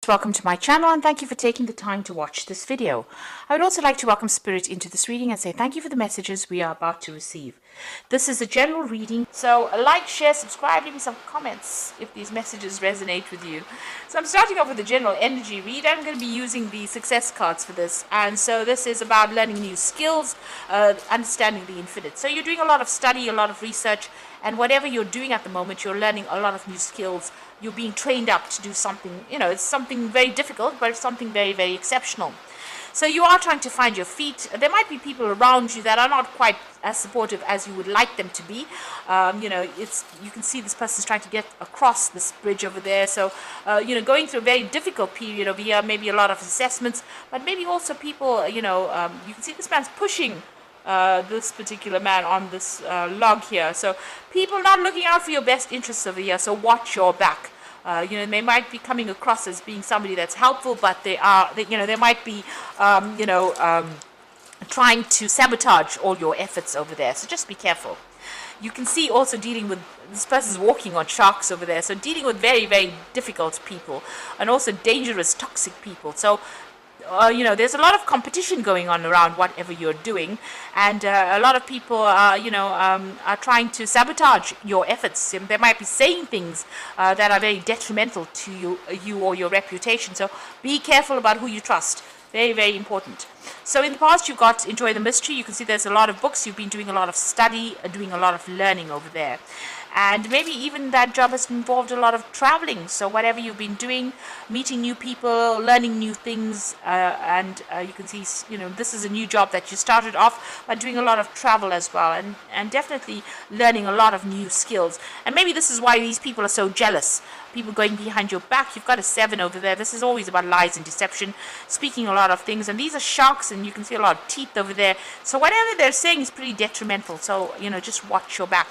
Welcome to my channel and thank you for taking the time to watch this video. I would also like to welcome Spirit into this reading and say thank you for the messages we are about to receive. This is a general reading, so like, share, subscribe, leave me some comments if these messages resonate with you. So I'm starting off with a general energy read. I'm going to be using the success cards for this, and so this is about learning new skills, understanding the infinite. So you're doing a lot of study, a lot of research, and whatever you're doing at the moment, you're learning a lot of new skills. You're being trained up to do something, it's something very difficult, but it's something very, very exceptional. So you are trying to find your feet. There might be people around you that are not quite as supportive as you would like them to be. You can see this person's trying to get across this bridge over there. So, going through a very difficult period over here, maybe a lot of assessments, but maybe also people, you can see this man's pushing this particular man on this log here. So people not looking out for your best interests over here, so watch your back. They might be coming across as being somebody that's helpful, but they might be trying to sabotage all your efforts over there, so just be careful. You can see also dealing with, this person's walking on sharks over there, so dealing with very, very difficult people and also dangerous, toxic people. So there's a lot of competition going on around whatever you're doing, and a lot of people are trying to sabotage your efforts. They might be saying things that are very detrimental to you or your reputation. So be careful about who you trust. Very, very important. So in the past, you've got Enjoy the Mystery. You can see there's a lot of books. You've been doing a lot of study, doing a lot of learning over there. And maybe even that job has involved a lot of traveling. So whatever you've been doing, meeting new people, learning new things, you can see, this is a new job that you started off by doing a lot of travel as well, and definitely learning a lot of new skills. And maybe this is why these people are so jealous. People going behind your back. You've got a 7 over there. This is always about lies and deception, speaking a lot of things. And these are sharks, and you can see a lot of teeth over there. So whatever they're saying is pretty detrimental. So, just watch your back.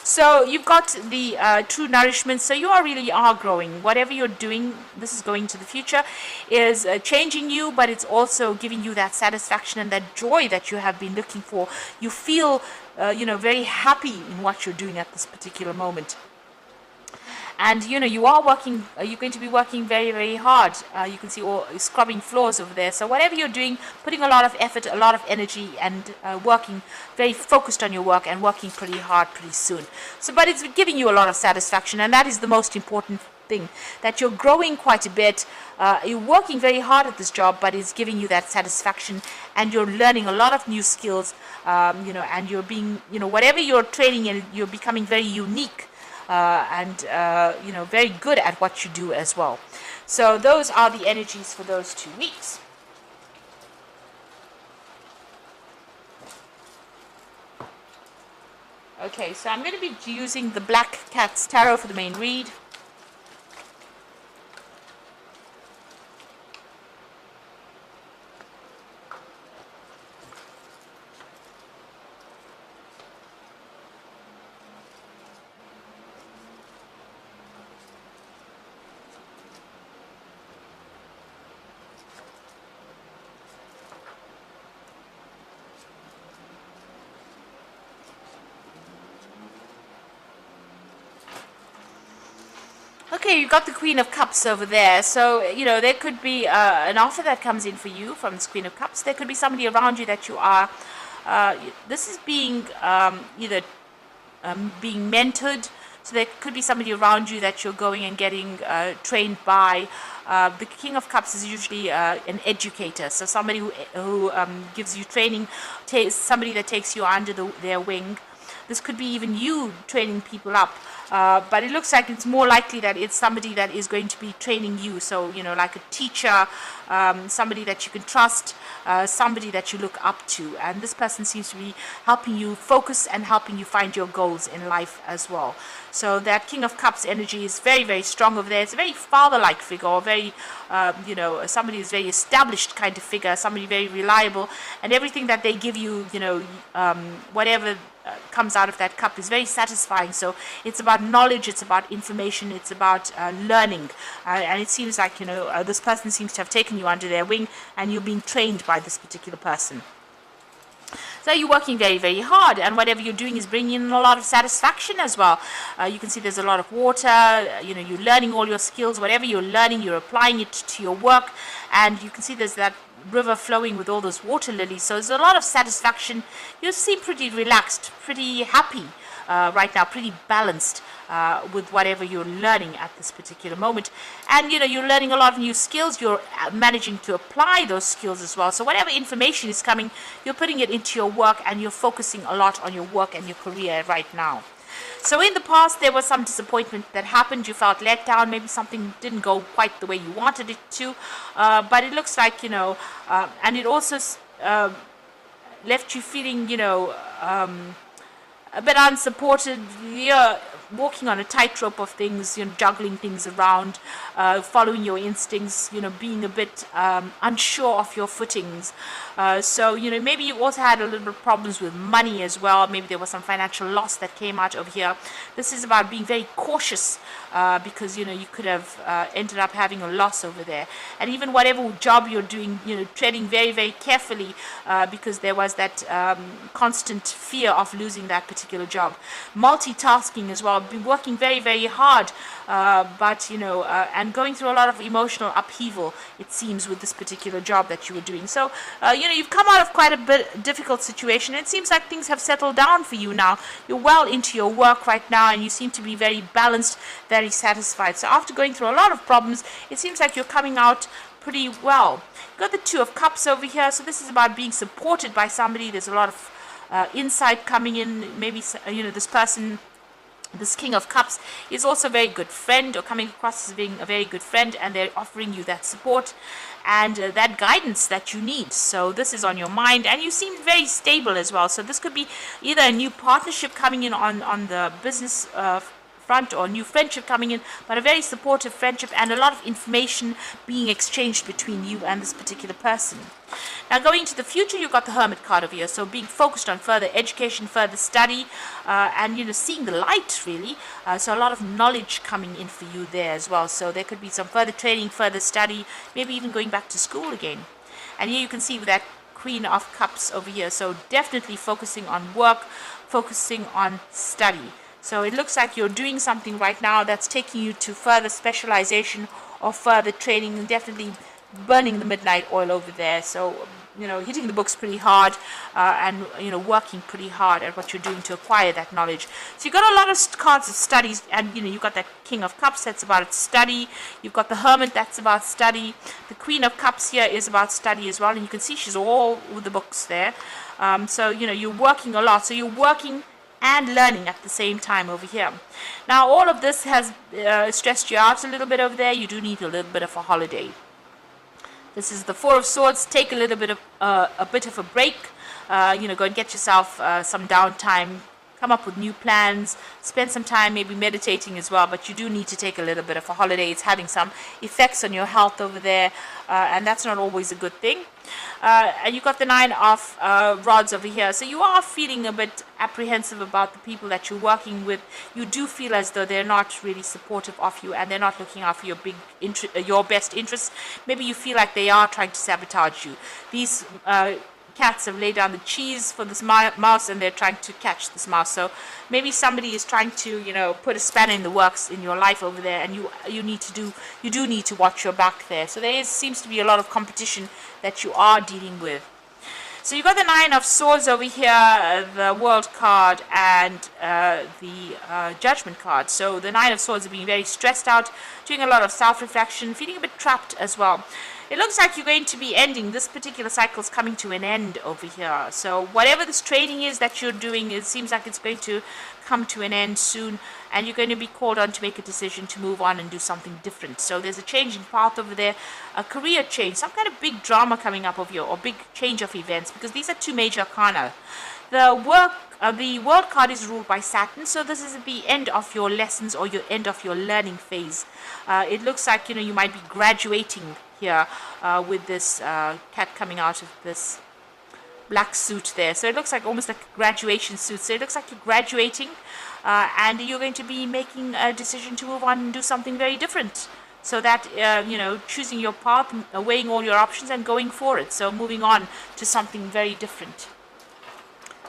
So you've got the true nourishment. So you really are growing. Whatever you're doing, this is going to the future, is changing you, but it's also giving you that satisfaction and that joy that you have been looking for. You feel, very happy in what you're doing at this particular moment. And you are working, you're going to be working very, very hard. You can see all scrubbing floors over there. So whatever you're doing, putting a lot of effort, a lot of energy, and working very focused on your work and working pretty hard pretty soon. But it's giving you a lot of satisfaction, and that is the most important thing, that you're growing quite a bit. You're working very hard at this job, but it's giving you that satisfaction, and you're learning a lot of new skills, and you're being, whatever you're training in, you're becoming very unique. Very good at what you do as well. So those are the energies for those 2 weeks. Okay, so I'm going to be using the Black Cat's Tarot for the main read. Okay, you've got the Queen of Cups over there. So, there could be an offer that comes in for you from this Queen of Cups. There could be somebody around you that you are, this is being either being mentored. So there could be somebody around you that you're going and getting trained by. The King of Cups is usually an educator. So somebody who gives you training, somebody that takes you under their wing. This could be even you training people up. But it looks like it's more likely that it's somebody that is going to be training you. So, like a teacher, somebody that you can trust, somebody that you look up to. And this person seems to be helping you focus and helping you find your goals in life as well. So that King of Cups energy is very, very strong over there. It's a very father-like figure, or very, somebody who's very established kind of figure, somebody very reliable. And everything that they give you, whatever comes out of that cup is very satisfying. So it's about knowledge, it's about information, it's about learning, and it seems like this person seems to have taken you under their wing and you're being trained by this particular person. So you're working very, very hard, and whatever you're doing is bringing in a lot of satisfaction as well. You can see there's a lot of water. You're learning all your skills. Whatever you're learning, you're applying it to your work, and you can see there's that river flowing with all those water lilies. So there's a lot of satisfaction. You seem pretty relaxed, pretty happy right now, pretty balanced with whatever you're learning at this particular moment. And you're learning a lot of new skills. You're managing to apply those skills as well. So whatever information is coming, you're putting it into your work, and you're focusing a lot on your work and your career right now. So in the past, there was some disappointment that happened. You felt let down. Maybe something didn't go quite the way you wanted it to. But it looks like, and it also left you feeling, a bit unsupported. You're walking on a tightrope of things, juggling things around, following your instincts, being a bit unsure of your footings. So maybe you also had a little bit of problems with money as well. Maybe there was some financial loss that came out of here. This is about being very cautious because you could have ended up having a loss over there. And even whatever job you're doing, treading very, very carefully because there was that constant fear of losing that particular job. Multitasking as well, been working very, very hard, but and going through a lot of emotional upheaval, it seems, with this particular job that you were doing. So you've come out of quite a bit difficult situation. It seems like things have settled down for you now. You're well into your work right now, and you seem to be very balanced, very satisfied. So after going through a lot of problems, it seems like you're coming out pretty well. You've got the Two of Cups over here, so this is about being supported by somebody. There's a lot of insight coming in. Maybe this person, this King of Cups, is also a very good friend, or coming across as being a very good friend, and they're offering you that support and that guidance that you need. So this is on your mind, and you seem very stable as well. So this could be either a new partnership coming in on the business front, or new friendship coming in, but a very supportive friendship, and a lot of information being exchanged between you and this particular person. Now going into the future, you've got the Hermit card over here, so being focused on further education, further study, and seeing the light really. So a lot of knowledge coming in for you there as well. So there could be some further training, further study, maybe even going back to school again. And here you can see with that Queen of Cups over here, so definitely focusing on work, focusing on study. So it looks like you're doing something right now that's taking you to further specialization or further training, and definitely burning the midnight oil over there. So, hitting the books pretty hard and, working pretty hard at what you're doing to acquire that knowledge. So you've got a lot of cards of studies, and, you've got that King of Cups, that's about study. You've got the Hermit, that's about study. The Queen of Cups here is about study as well, and you can see she's all with the books there. So, you're working a lot. So you're working and learning at the same time over here. Now all of this has stressed you out a little bit over there. You do need a little bit of a holiday. This is the Four of Swords. Take a little bit of a break. Go and get yourself some downtime. Come up with new plans. Spend some time maybe meditating as well. But you do need to take a little bit of a holiday. It's having some effects on your health over there, and that's not always a good thing. And you've got the Nine of Rods over here. So you are feeling a bit apprehensive about the people that you're working with. You do feel as though they're not really supportive of you, and they're not looking out for your best interests. Maybe you feel like they are trying to sabotage you. These cats have laid down the cheese for this mouse, and they're trying to catch this mouse. So maybe somebody is trying to put a spanner in the works in your life over there, and you do need to watch your back there. So seems to be a lot of competition that you are dealing with. So you've got the Nine of Swords over here, the World card, and the Judgment card. So the Nine of Swords are being very stressed out, doing a lot of self-reflection, feeling a bit trapped as well. It looks like you're going to be ending. This particular cycle is coming to an end over here. So whatever this training is that you're doing, it seems like it's going to come to an end soon, and you're going to be called on to make a decision to move on and do something different. So there's a change in path over there, a career change, some kind of big drama coming up over here, or big change of events, because these are two major arcana. The World card is ruled by Saturn, so this is the end of your lessons or your end of your learning phase. It looks like you might be graduating here with this cat coming out of this black suit there. So it looks like almost like a graduation suit. So it looks like you're graduating and you're going to be making a decision to move on and do something very different. So that, choosing your path, weighing all your options and going for it. So moving on to something very different.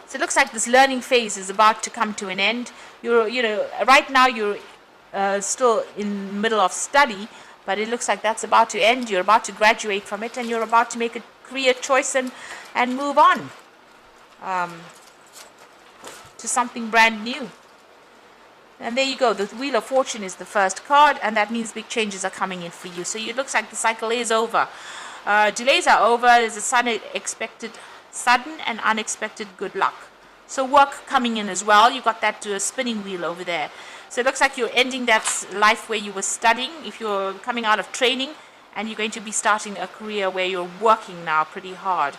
So it looks like this learning phase is about to come to an end. Right now you're still in the middle of study, but it looks like that's about to end. You're about to graduate from it, and you're about to make a career choice and move on to something brand new. And there you go. The Wheel of Fortune is the first card, and that means big changes are coming in for you. So it looks like the cycle is over. Delays are over. There's a sudden and unexpected good luck. So work coming in as well. You've got that spinning wheel over there. So it looks like you're ending that life where you were studying, if you're coming out of training, and you're going to be starting a career where you're working now pretty hard.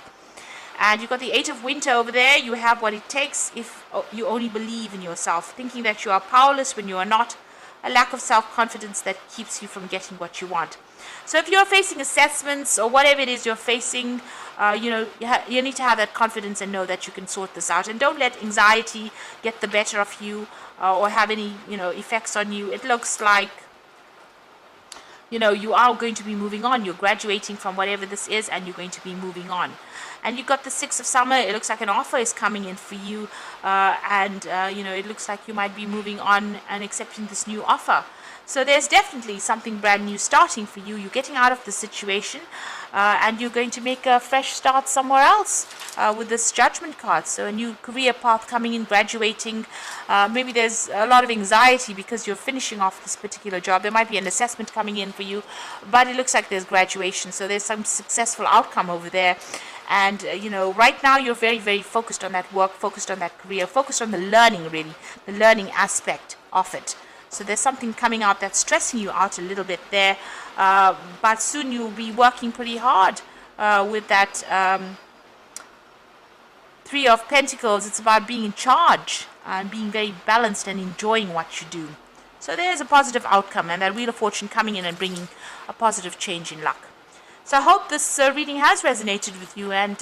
And you've got the Eight of Winter over there. You have what it takes if you only believe in yourself, thinking that you are powerless when you are not, a lack of self-confidence that keeps you from getting what you want. So if you're facing assessments or whatever it is you're facing, you need to have that confidence and know that you can sort this out. And don't let anxiety get the better of you or have any, effects on you. It looks like, you are going to be moving on. You're graduating from whatever this is, and you're going to be moving on. And you've got the Six of Summer. It looks like an offer is coming in for you, it looks like you might be moving on and accepting this new offer. So there's definitely something brand new starting for you. You're getting out of the situation, and you're going to make a fresh start somewhere else with this Judgment card. So a new career path coming in, graduating. Maybe there's a lot of anxiety because you're finishing off this particular job. There might be an assessment coming in for you, but it looks like there's graduation. So there's some successful outcome over there. And, right now you're very, very focused on that work, focused on that career, focused on the learning, really, the learning aspect of it. So there's something coming out that's stressing you out a little bit there. But soon you'll be working pretty hard with that Three of Pentacles. It's about being in charge and being very balanced and enjoying what you do. So there's a positive outcome, and that Wheel of Fortune coming in and bringing a positive change in luck. So I hope this reading has resonated with you, and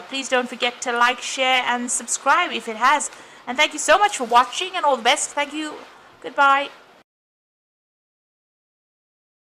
please don't forget to like, share, and subscribe if it has. And thank you so much for watching, and all the best. Thank you. Goodbye.